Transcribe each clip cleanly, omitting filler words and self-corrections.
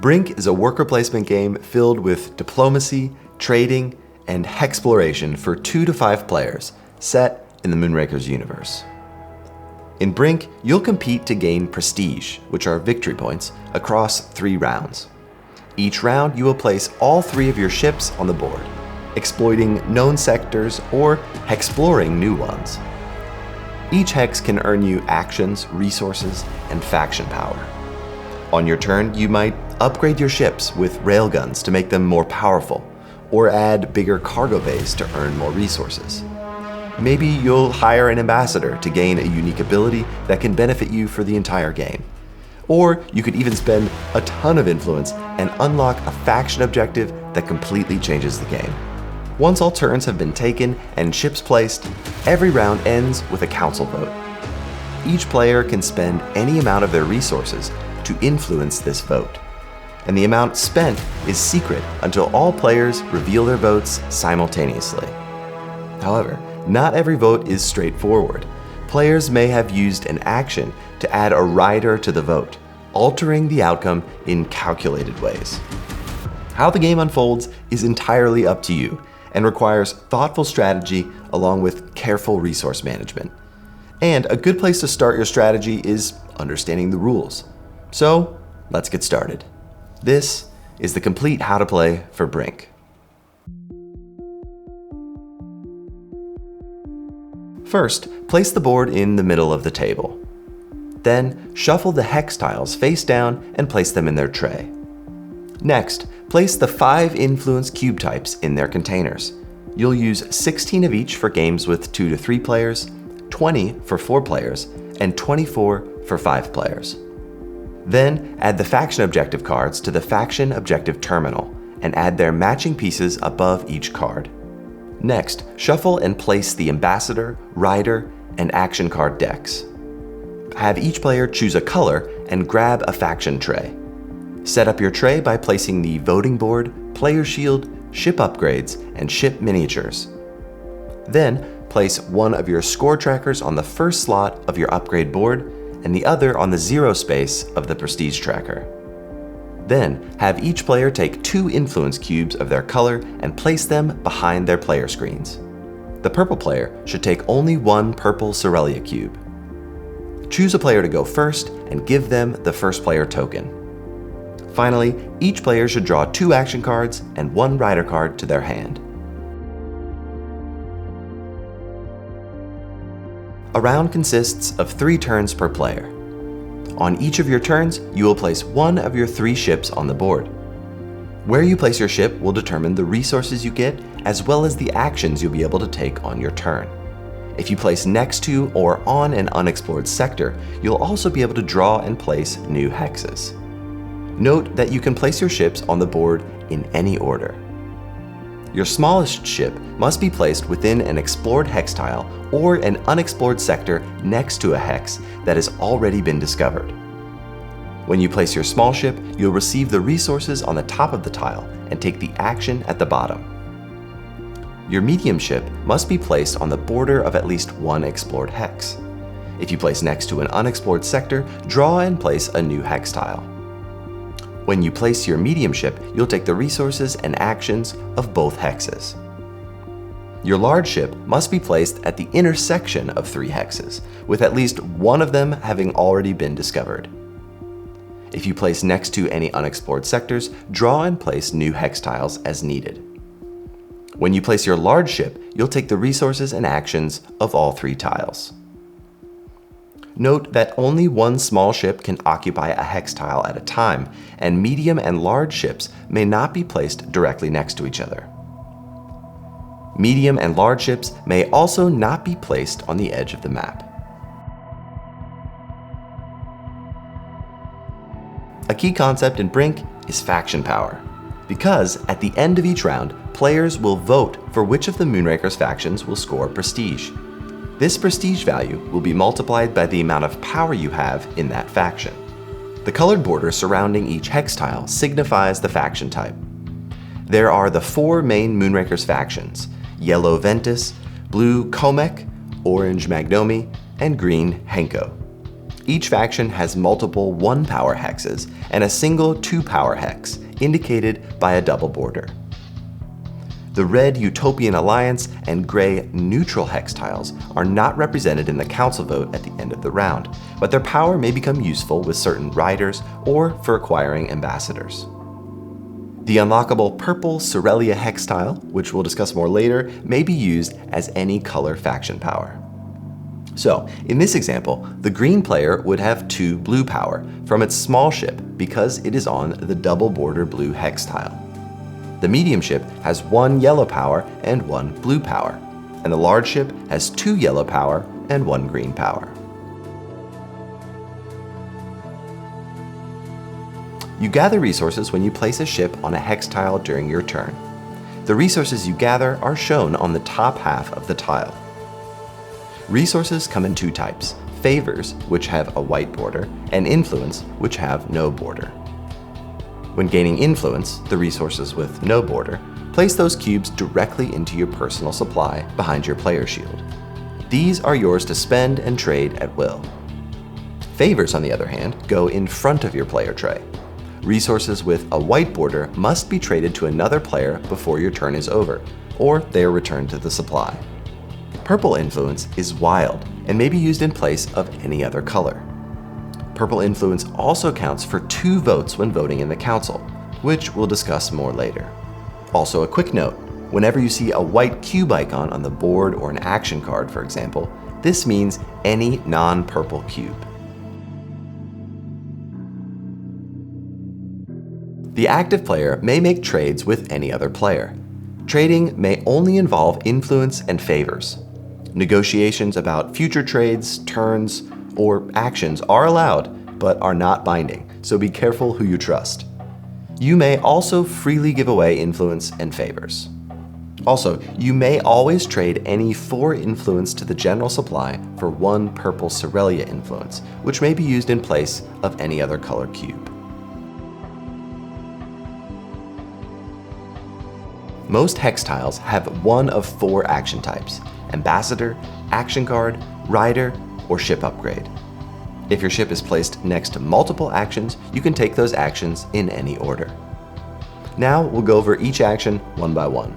Brink is a worker placement game filled with diplomacy, trading, and hexploration for 2 to 5 players, set in the Moonrakers universe. In Brink, you'll compete to gain prestige, which are victory points, across 3 rounds. Each round, you will place all 3 of your ships on the board, exploiting known sectors or exploring new ones. Each hex can earn you actions, resources, and faction power. On your turn, you might upgrade your ships with railguns to make them more powerful, or add bigger cargo bays to earn more resources. Maybe you'll hire an ambassador to gain a unique ability that can benefit you for the entire game. Or you could even spend a ton of influence and unlock a faction objective that completely changes the game. Once all turns have been taken and ships placed, every round ends with a council vote. Each player can spend any amount of their resources to influence this vote, and the amount spent is secret until all players reveal their votes simultaneously. However, not every vote is straightforward. Players may have used an action to add a rider to the vote, altering the outcome in calculated ways. How the game unfolds is entirely up to you and requires thoughtful strategy along with careful resource management. And a good place to start your strategy is understanding the rules. So, let's get started. This is the complete how to play for Brink. First, place the board in the middle of the table. Then, shuffle the hex tiles face down and place them in their tray. Next, place the 5 influence cube types in their containers. You'll use 16 of each for games with 2 to 3 players, 20 for 4 players, and 24 for 5 players. Then, add the faction objective cards to the faction objective terminal and add their matching pieces above each card. Next, shuffle and place the ambassador, rider, and action card decks. Have each player choose a color and grab a faction tray. Set up your tray by placing the voting board, player shield, ship upgrades, and ship miniatures. Then, place one of your score trackers on the first slot of your upgrade board and the other on the 0 space of the prestige tracker. Then, have each player take 2 influence cubes of their color and place them behind their player screens. The purple player should take only 1 purple Sorelia cube. Choose a player to go first and give them the first player token. Finally, each player should draw 2 action cards and 1 rider card to their hand. A round consists of 3 turns per player. On each of your turns, you will place 1 of your 3 ships on the board. Where you place your ship will determine the resources you get, as well as the actions you'll be able to take on your turn. If you place next to or on an unexplored sector, you'll also be able to draw and place new hexes. Note that you can place your ships on the board in any order. Your smallest ship must be placed within an explored hex tile or an unexplored sector next to a hex that has already been discovered. When you place your small ship, you'll receive the resources on the top of the tile and take the action at the bottom. Your medium ship must be placed on the border of at least 1 explored hex. If you place next to an unexplored sector, draw and place a new hex tile. When you place your medium ship, you'll take the resources and actions of both hexes. Your large ship must be placed at the intersection of 3 hexes, with at least 1 of them having already been discovered. If you place next to any unexplored sectors, draw and place new hex tiles as needed. When you place your large ship, you'll take the resources and actions of all 3 tiles. Note that only 1 small ship can occupy a hex tile at a time, and medium and large ships may not be placed directly next to each other. Medium and large ships may also not be placed on the edge of the map. A key concept in Brink is faction power, because at the end of each round, players will vote for which of the Moonrakers factions will score prestige. This prestige value will be multiplied by the amount of power you have in that faction. The colored border surrounding each hex tile signifies the faction type. There are the 4 main Moonrakers factions: yellow Ventus, blue Komek, orange Magnomi, and green Henko. Each faction has multiple 1-power hexes and a single 2-power hex, indicated by a double border. The red Utopian Alliance and gray Neutral hex tiles are not represented in the council vote at the end of the round, but their power may become useful with certain riders or for acquiring ambassadors. The unlockable purple Sorelia hex tile, which we'll discuss more later, may be used as any color faction power. So, in this example, the green player would have 2 blue power from its small ship because it is on the double border blue hex tile. The medium ship has 1 yellow power and 1 blue power, and the large ship has 2 yellow power and 1 green power. You gather resources when you place a ship on a hex tile during your turn. The resources you gather are shown on the top half of the tile. Resources come in 2 types: favors, which have a white border, and influence, which have no border. When gaining influence, the resources with no border, place those cubes directly into your personal supply behind your player shield. These are yours to spend and trade at will. Favors, on the other hand, go in front of your player tray. Resources with a white border must be traded to another player before your turn is over, or they are returned to the supply. Purple influence is wild and may be used in place of any other color. Purple influence also counts for 2 votes when voting in the council, which we'll discuss more later. Also, a quick note: whenever you see a white cube icon on the board or an action card, for example, this means any non-purple cube. The active player may make trades with any other player. Trading may only involve influence and favors. Negotiations about future trades, turns, or actions are allowed, but are not binding, so be careful who you trust. You may also freely give away influence and favors. Also, you may always trade any 4 influence to the general supply for 1 purple Sorelia influence, which may be used in place of any other color cube. Most hex tiles have one of 4 action types: ambassador, action card, rider, or ship upgrade. If your ship is placed next to multiple actions, you can take those actions in any order. Now we'll go over each action one by one.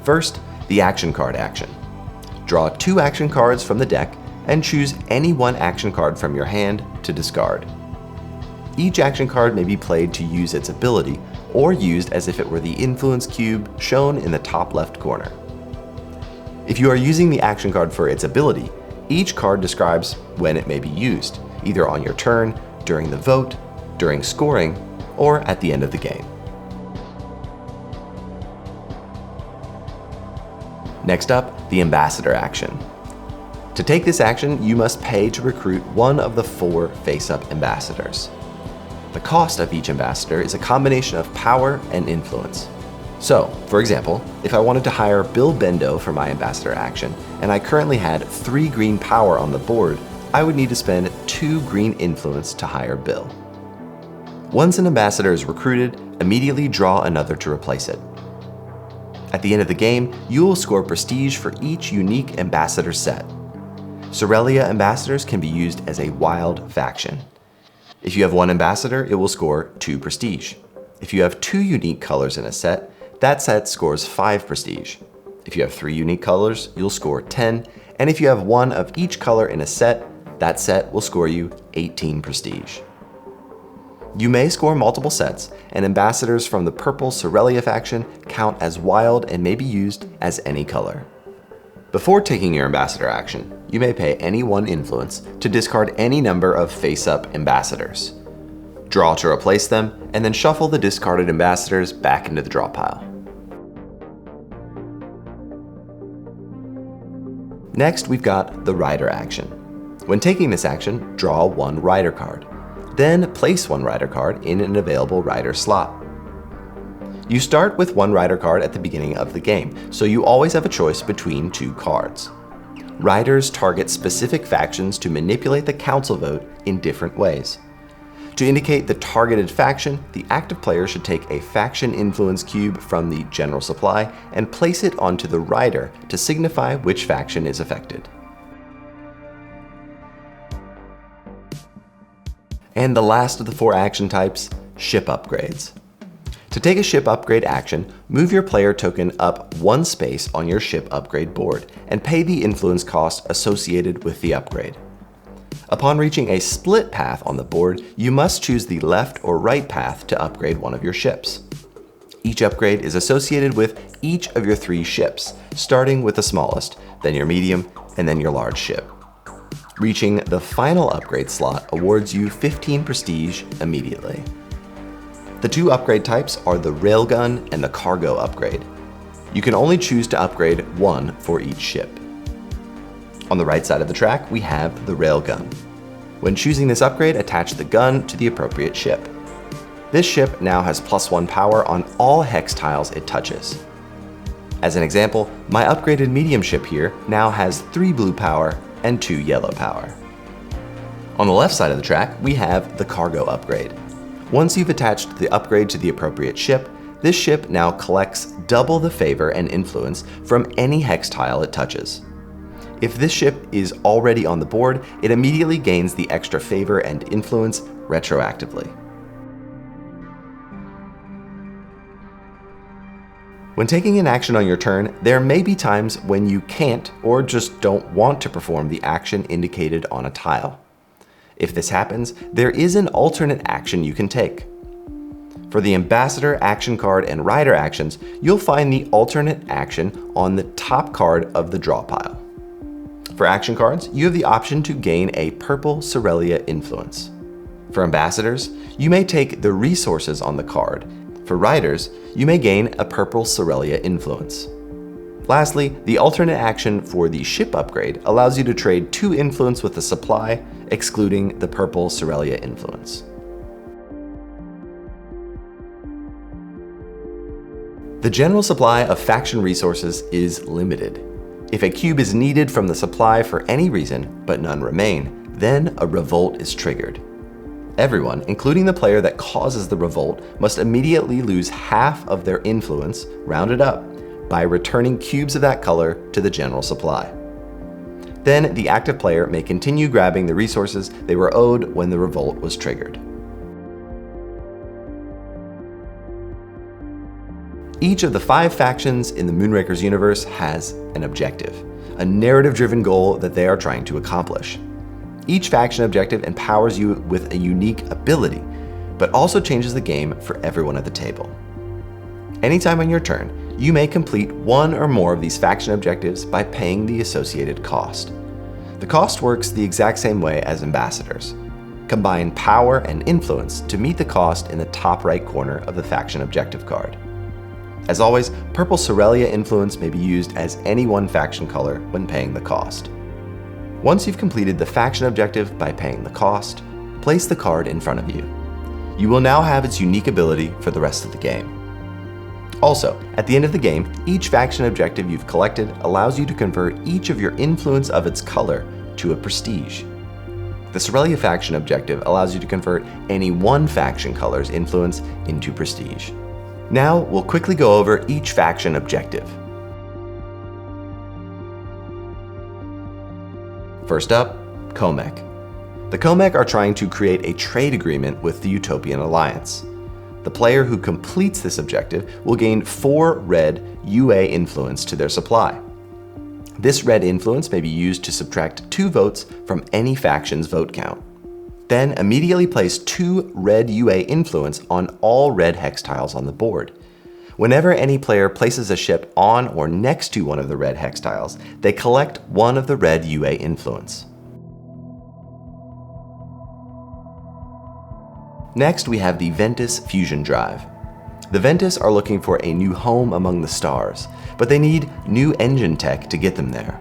First, the action card action. Draw 2 action cards from the deck and choose any 1 action card from your hand to discard. Each action card may be played to use its ability, or used as if it were the influence cube shown in the top left corner. If you are using the action card for its ability, each card describes when it may be used, either on your turn, during the vote, during scoring, or at the end of the game. Next up, the ambassador action. To take this action, you must pay to recruit one of the 4 face-up ambassadors. The cost of each ambassador is a combination of power and influence. So, for example, if I wanted to hire Bill Bendo for my ambassador action, and I currently had 3 green power on the board, I would need to spend 2 green influence to hire Bill. Once an ambassador is recruited, immediately draw another to replace it. At the end of the game, you will score prestige for each unique ambassador set. Sorelia ambassadors can be used as a wild faction. If you have 1 ambassador, it will score 2 prestige. If you have 2 unique colors in a set, that set scores 5 prestige. If you have 3 unique colors, you'll score 10, and if you have 1 of each color in a set, that set will score you 18 prestige. You may score multiple sets, and ambassadors from the purple Sorelia faction count as wild and may be used as any color. Before taking your ambassador action, you may pay any 1 influence to discard any number of face-up ambassadors. Draw to replace them, and then shuffle the discarded ambassadors back into the draw pile. Next, we've got the rider action. When taking this action, draw 1 rider card. Then place 1 rider card in an available rider slot. You start with 1 rider card at the beginning of the game, so you always have a choice between 2 cards. Riders target specific factions to manipulate the council vote in different ways. To indicate the targeted faction, the active player should take a faction influence cube from the general supply and place it onto the rider to signify which faction is affected. And the last of the 4 action types, ship upgrades. To take a ship upgrade action, move your player token up 1 space on your ship upgrade board and pay the influence cost associated with the upgrade. Upon reaching a split path on the board, you must choose the left or right path to upgrade one of your ships. Each upgrade is associated with each of your 3 ships, starting with the smallest, then your medium, and then your large ship. Reaching the final upgrade slot awards you 15 prestige immediately. The 2 upgrade types are the railgun and the cargo upgrade. You can only choose to upgrade 1 for each ship. On the right side of the track, we have the railgun. When choosing this upgrade, attach the gun to the appropriate ship. This ship now has +1 power on all hex tiles it touches. As an example, my upgraded medium ship here now has 3 blue power and 2 yellow power. On the left side of the track, we have the cargo upgrade. Once you've attached the upgrade to the appropriate ship, this ship now collects double the favor and influence from any hex tile it touches. If this ship is already on the board, it immediately gains the extra favor and influence retroactively. When taking an action on your turn, there may be times when you can't or just don't want to perform the action indicated on a tile. If this happens, there is an alternate action you can take. For the Ambassador action card and Rider actions, you'll find the alternate action on the top card of the draw pile. For action cards, you have the option to gain a purple Sorelia influence. For Ambassadors, you may take the resources on the card. For Riders, you may gain a purple Sorelia influence. Lastly, the alternate action for the ship upgrade allows you to trade 2 influence with the supply, excluding the purple Sorelia influence. The general supply of faction resources is limited. If a cube is needed from the supply for any reason, but none remain, then a revolt is triggered. Everyone, including the player that causes the revolt, must immediately lose half of their influence, rounded up, by returning cubes of that color to the general supply. Then the active player may continue grabbing the resources they were owed when the revolt was triggered. Each of the 5 factions in the Moonraker's universe has an objective, a narrative-driven goal that they are trying to accomplish. Each faction objective empowers you with a unique ability, but also changes the game for everyone at the table. Anytime on your turn, you may complete 1 or more of these faction objectives by paying the associated cost. The cost works the exact same way as Ambassadors. Combine power and influence to meet the cost in the top right corner of the faction objective card. As always, purple Sorelia influence may be used as any one faction color when paying the cost. Once you've completed the faction objective by paying the cost, place the card in front of you. You will now have its unique ability for the rest of the game. Also, at the end of the game, each faction objective you've collected allows you to convert each of your influence of its color to a prestige. The Sorelia faction objective allows you to convert any one faction color's influence into prestige. Now, we'll quickly go over each faction objective. First up, Komek. The Komek are trying to create a trade agreement with the Utopian Alliance. The player who completes this objective will gain 4 red UA influence to their supply. This red influence may be used to subtract 2 votes from any faction's vote count. Then immediately place 2 red UA influence on all red hex tiles on the board. Whenever any player places a ship on or next to one of the red hex tiles, they collect 1 of the red UA influence. Next, we have the Ventus fusion drive. The Ventus are looking for a new home among the stars, but they need new engine tech to get them there.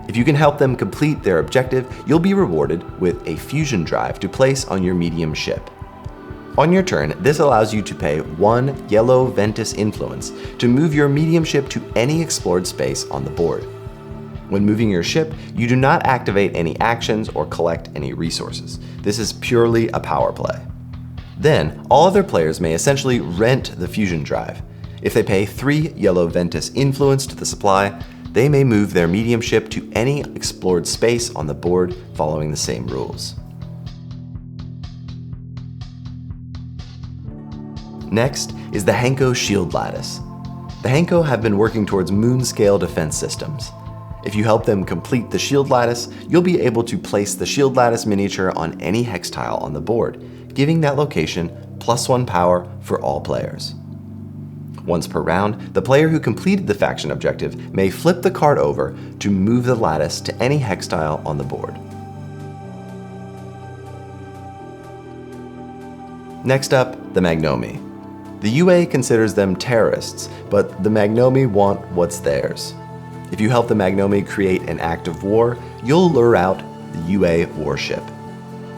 If you can help them complete their objective, you'll be rewarded with a fusion drive to place on your medium ship. On your turn, this allows you to pay 1 yellow Ventus influence to move your medium ship to any explored space on the board. When moving your ship, you do not activate any actions or collect any resources. This is purely a power play. Then, all other players may essentially rent the fusion drive. If they pay 3 yellow Ventus influence to the supply, they may move their medium ship to any explored space on the board following the same rules. Next is the Henko Shield Lattice. The Henko have been working towards moon-scale defense systems. If you help them complete the Shield Lattice, you'll be able to place the Shield Lattice miniature on any hex tile on the board, giving that location +1 power for all players. Once per round, the player who completed the faction objective may flip the card over to move the lattice to any hex tile on the board. Next up, the Magnomi. The UA considers them terrorists, but the Magnomi want what's theirs. If you help the Magnomi create an act of war, you'll lure out the UA warship.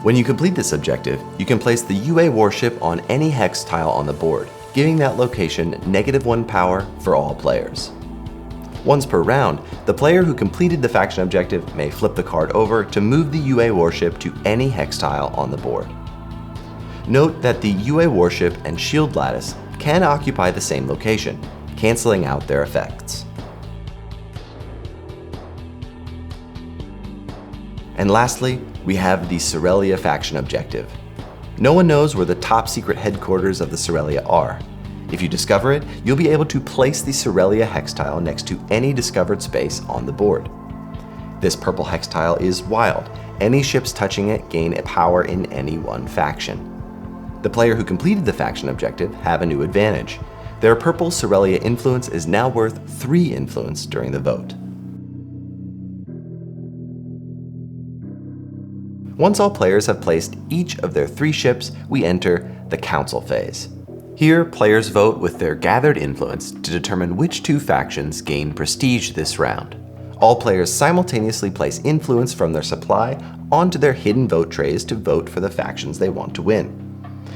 When you complete this objective, you can place the UA warship on any hex tile on the board, giving that location -1 power for all players. Once per round, the player who completed the faction objective may flip the card over to move the UA warship to any hex tile on the board. Note that the UA warship and shield lattice can occupy the same location, canceling out their effects. And lastly, we have the Sorelia faction objective. No one knows where the top secret headquarters of the Sorelia are. If you discover it, you'll be able to place the Sorelia hex tile next to any discovered space on the board. This purple hex tile is wild. Any ships touching it gain a power in any one faction. The player who completed the faction objective have a new advantage. Their purple Sorelia influence is now worth 3 influence during the vote. Once all players have placed each of their 3 ships, we enter the council phase. Here, players vote with their gathered influence to determine which 2 factions gain prestige this round. All players simultaneously place influence from their supply onto their hidden vote trays to vote for the factions they want to win.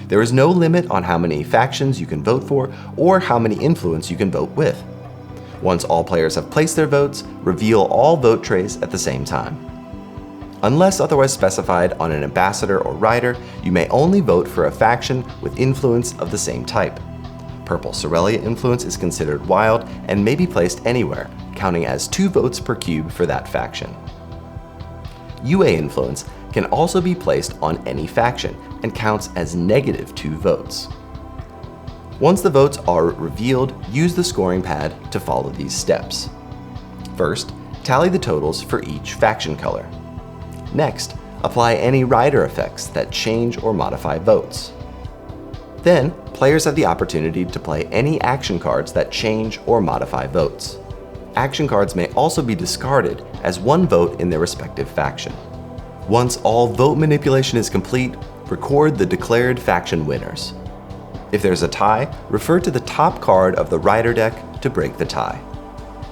There is no limit on how many factions you can vote for or how many influence you can vote with. Once all players have placed their votes, reveal all vote trays at the same time. Unless otherwise specified on an ambassador or rider, you may only vote for a faction with influence of the same type. Purple Sorelia influence is considered wild and may be placed anywhere, counting as 2 votes per cube for that faction. UA influence can also be placed on any faction and counts as -2 votes. Once the votes are revealed, use the scoring pad to follow these steps. First, tally the totals for each faction color. Next, apply any rider effects that change or modify votes. Then, players have the opportunity to play any action cards that change or modify votes. Action cards may also be discarded as 1 vote in their respective faction. Once all vote manipulation is complete, record the declared faction winners. If there's a tie, refer to the top card of the rider deck to break the tie.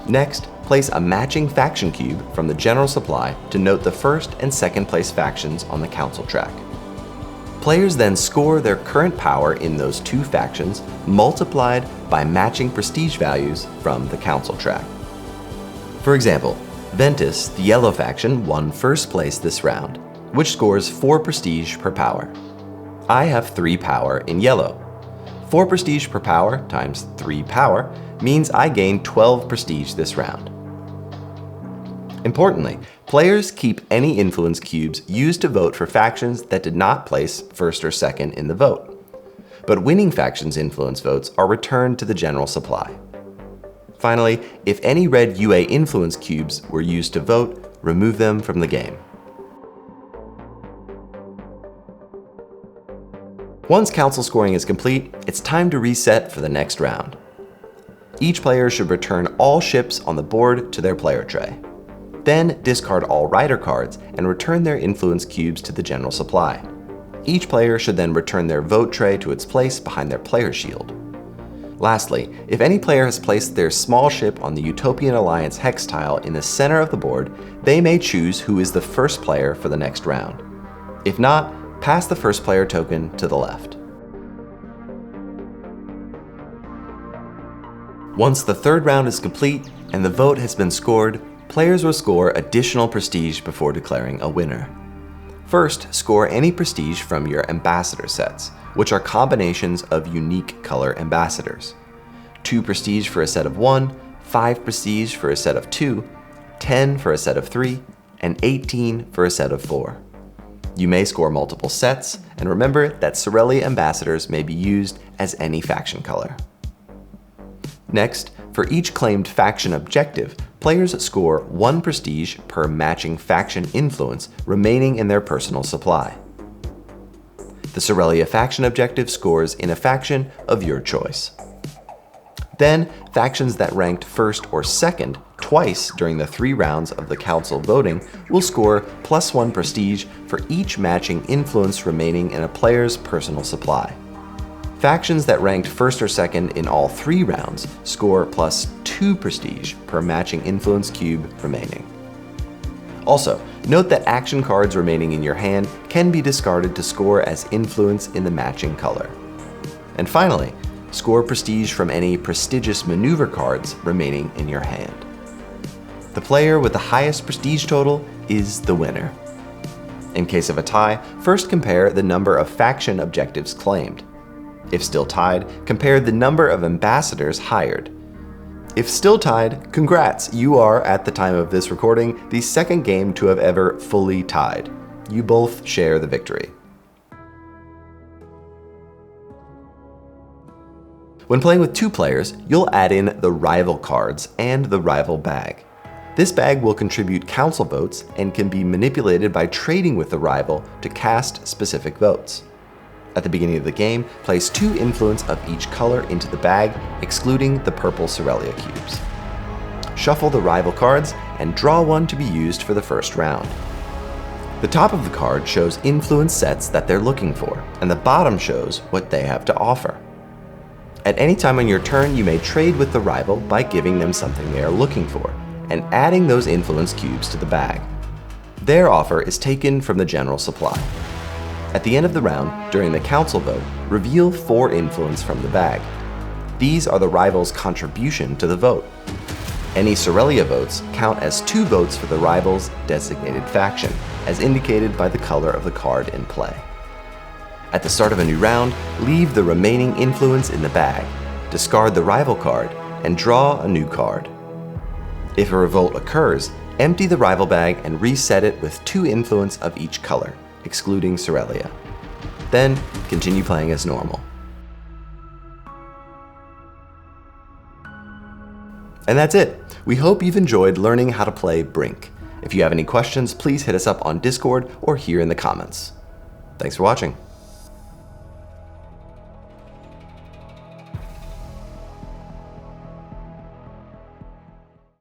Next, place a matching faction cube from the general supply to note the first and second place factions on the council track. Players then score their current power in those 2 factions multiplied by matching prestige values from the council track. For example, Ventus, the yellow faction, won first place this round, which scores 4 prestige per power. I have 3 power in yellow. 4 prestige per power times 3 power means I gain 12 prestige this round. Importantly, players keep any influence cubes used to vote for factions that did not place first or second in the vote. But winning factions' influence votes are returned to the general supply. Finally, if any red UA influence cubes were used to vote, remove them from the game. Once council scoring is complete, it's time to reset for the next round. Each player should return all ships on the board to their player tray. Then discard all rider cards and return their influence cubes to the general supply. Each player should then return their vote tray to its place behind their player shield. Lastly, if any player has placed their small ship on the Utopian Alliance hex tile in the center of the board, they may choose who is the first player for the next round. If not, pass the first player token to the left. Once the 3rd round is complete and the vote has been scored, players will score additional prestige before declaring a winner. First, score any prestige from your ambassador sets, which are combinations of unique color ambassadors. 2 prestige for a set of 1, 5 prestige for a set of 2, 10 for a set of 3, and 18 for a set of 4. You may score multiple sets, and remember that Sorelia ambassadors may be used as any faction color. Next, for each claimed faction objective, players score 1 prestige per matching faction influence remaining in their personal supply. The Sorelia faction objective scores in a faction of your choice. Then, factions that ranked first or second twice during the 3 rounds of the council voting will score +1 prestige for each matching influence remaining in a player's personal supply. Factions that ranked first or second in all 3 rounds score +2 prestige per matching influence cube remaining. Also, note that action cards remaining in your hand can be discarded to score as influence in the matching color. And finally, score prestige from any prestigious maneuver cards remaining in your hand. The player with the highest prestige total is the winner. In case of a tie, first compare the number of faction objectives claimed. If still tied, compare the number of ambassadors hired. If still tied, congrats! You are, at the time of this recording, the second game to have ever fully tied. You both share the victory. When playing with 2 players, you'll add in the rival cards and the rival bag. This bag will contribute council votes and can be manipulated by trading with the rival to cast specific votes. At the beginning of the game, place 2 influence of each color into the bag, excluding the purple Sorelia cubes. Shuffle the rival cards and draw one to be used for the first round. The top of the card shows influence sets that they're looking for, and the bottom shows what they have to offer. At any time on your turn, you may trade with the rival by giving them something they are looking for, and adding those influence cubes to the bag. Their offer is taken from the general supply. At the end of the round, during the council vote, reveal 4 influence from the bag. These are the rival's contribution to the vote. Any Sorelia votes count as 2 votes for the rival's designated faction, as indicated by the color of the card in play. At the start of a new round, leave the remaining influence in the bag, discard the rival card, and draw a new card. If a revolt occurs, empty the rival bag and reset it with 2 influence of each color, excluding Sorelia. Then, continue playing as normal. And that's it. We hope you've enjoyed learning how to play Brink. If you have any questions, please hit us up on Discord or here in the comments. Thanks for watching.